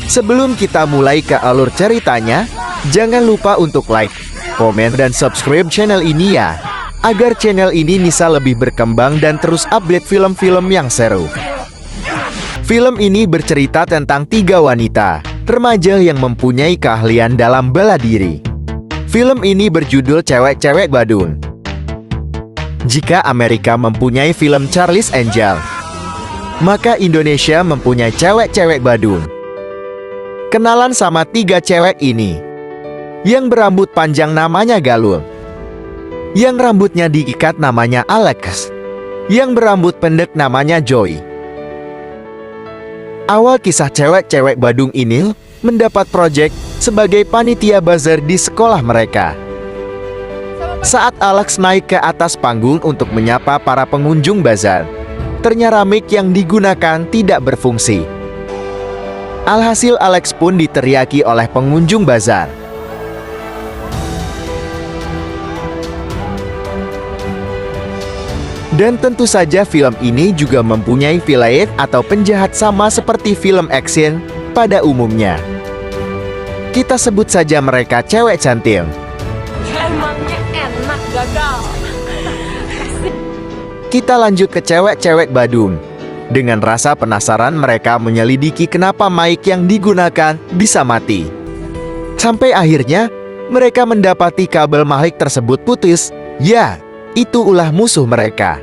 Sebelum kita mulai ke alur ceritanya, jangan lupa untuk like, komen, dan subscribe channel ini ya, agar channel ini bisa lebih berkembang dan terus update film-film yang seru. Film ini bercerita tentang 3 wanita remaja yang mempunyai keahlian dalam bela diri. Film ini berjudul Cewek-Cewek Badung. Jika Amerika mempunyai film Charlie's Angel, maka Indonesia mempunyai Cewek-Cewek Badung. Kenalan sama 3 cewek ini. Yang berambut panjang namanya Galul. Yang rambutnya diikat namanya Alex. Yang berambut pendek namanya Joy. Awal kisah Cewek-Cewek Badung ini mendapat proyek sebagai panitia bazar di sekolah mereka. Saat Alex naik ke atas panggung untuk menyapa para pengunjung bazar, ternyata mic yang digunakan tidak berfungsi. Alhasil Alex pun diteriaki oleh pengunjung bazar. Dan tentu saja film ini juga mempunyai villain atau penjahat sama seperti film action pada umumnya. Kita sebut saja mereka cewek cantik. Emangnya enak gagal. Kita lanjut ke Cewek-Cewek Badung. Dengan rasa penasaran mereka menyelidiki kenapa mic yang digunakan bisa mati. Sampai akhirnya mereka mendapati kabel mic tersebut putus. Ya, itu ulah musuh mereka.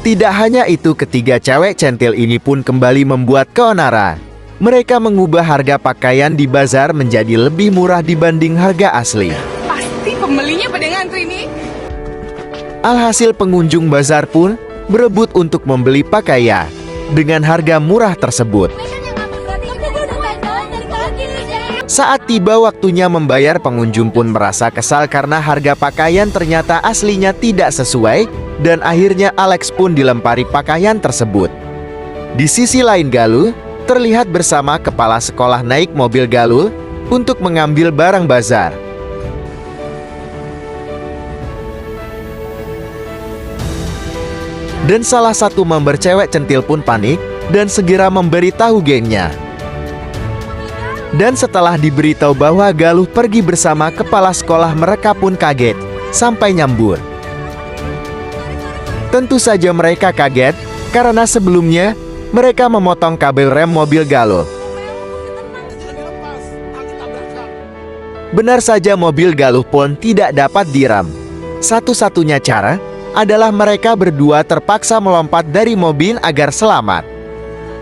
Tidak hanya itu, ketiga cewek centil ini pun kembali membuat keonaran. Mereka mengubah harga pakaian di bazar menjadi lebih murah dibanding harga asli. Pasti pembelinya pada ngantri nih. Alhasil pengunjung bazar pun berebut untuk membeli pakaian dengan harga murah tersebut. Saat tiba waktunya membayar, pengunjung pun merasa kesal karena harga pakaian ternyata aslinya tidak sesuai, dan akhirnya Alex pun dilempari pakaian tersebut. Di sisi lain, Galul terlihat bersama kepala sekolah naik mobil Galul untuk mengambil barang bazar. Dan salah satu member cewek centil pun panik dan segera memberitahu gengnya. Dan setelah diberitahu bahwa Galuh pergi bersama kepala sekolah, mereka pun kaget sampai nyambur. Tentu saja mereka kaget karena sebelumnya mereka memotong kabel rem mobil Galuh. Benar saja, mobil Galuh pun tidak dapat direm. Satu-satunya cara adalah mereka berdua terpaksa melompat dari mobil agar selamat.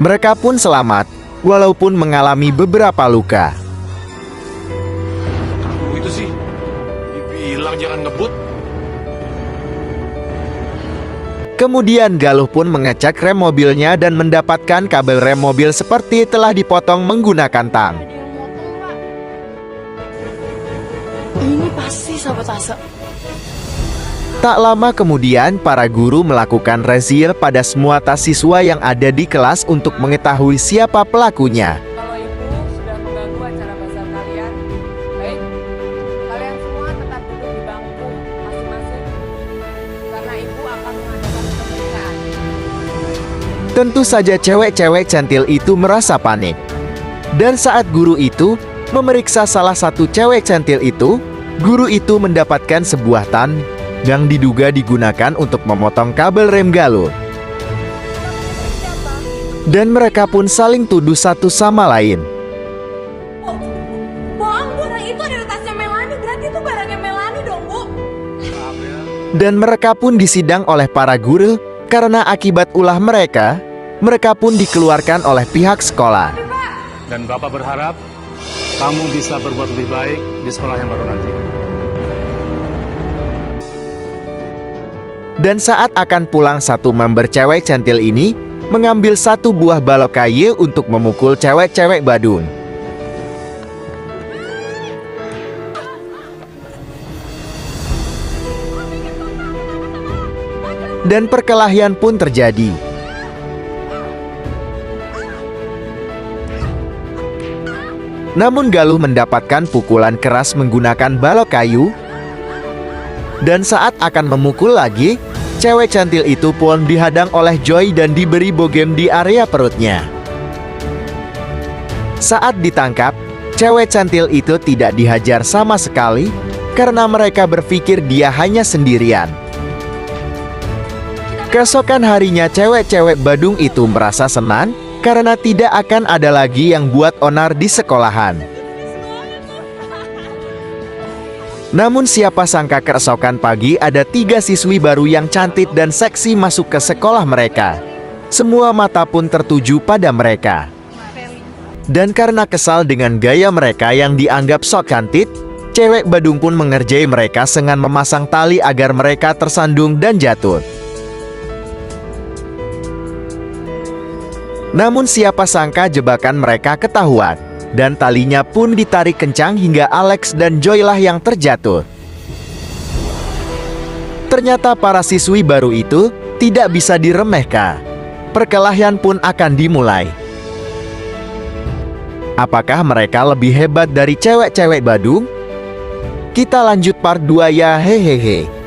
Mereka pun selamat, walaupun mengalami beberapa luka. Itu sih, dibilang jangan ngebut. Kemudian Galuh pun mengecek rem mobilnya dan mendapatkan kabel rem mobil seperti telah dipotong menggunakan tang. Ini pasti sabotase. Tak lama kemudian, para guru melakukan razia pada semua tas siswa yang ada di kelas untuk mengetahui siapa pelakunya. Kalau ibu sudah mengganggu acara bazar kalian, baik, kalian semua tetap duduk di bangku masing-masing, karena ibu akan mengadakan pemeriksaan. Tentu saja cewek-cewek cantil itu merasa panik. Dan saat guru itu memeriksa salah satu cewek cantil itu, guru itu mendapatkan sebuah tan yang diduga digunakan untuk memotong kabel rem Galuh. Dan mereka pun saling tuduh satu sama lain. Bohong, Bu, orang itu adalah tasnya Melani, berarti itu barangnya Melani dong, Bu. Dan mereka pun disidang oleh para guru karena akibat ulah mereka pun dikeluarkan oleh pihak sekolah. Dan Bapak berharap kamu bisa berbuat lebih baik di sekolah yang baru nanti. Dan saat akan pulang, satu member cewek centil ini mengambil satu buah balok kayu untuk memukul cewek-cewek Badung. Dan perkelahian pun terjadi. Namun Galuh mendapatkan pukulan keras menggunakan balok kayu. Dan saat akan memukul lagi, cewek cantil itu pun dihadang oleh Joy dan diberi bogem di area perutnya. Saat ditangkap, cewek cantil itu tidak dihajar sama sekali karena mereka berpikir dia hanya sendirian. Keesokan harinya cewek-cewek Badung itu merasa senang karena tidak akan ada lagi yang buat onar di sekolahan. Namun siapa sangka keesokan pagi ada 3 siswi baru yang cantik dan seksi masuk ke sekolah mereka. Semua mata pun tertuju pada mereka. Dan karena kesal dengan gaya mereka yang dianggap sok cantik, cewek Badung pun mengerjai mereka dengan memasang tali agar mereka tersandung dan jatuh. Namun siapa sangka jebakan mereka ketahuan, dan talinya pun ditarik kencang hingga Alex dan Joy lah yang terjatuh. Ternyata para siswi baru itu tidak bisa diremehkan. Perkelahian pun akan dimulai. Apakah mereka lebih hebat dari cewek-cewek Badung? Kita lanjut part 2 ya, hehehe.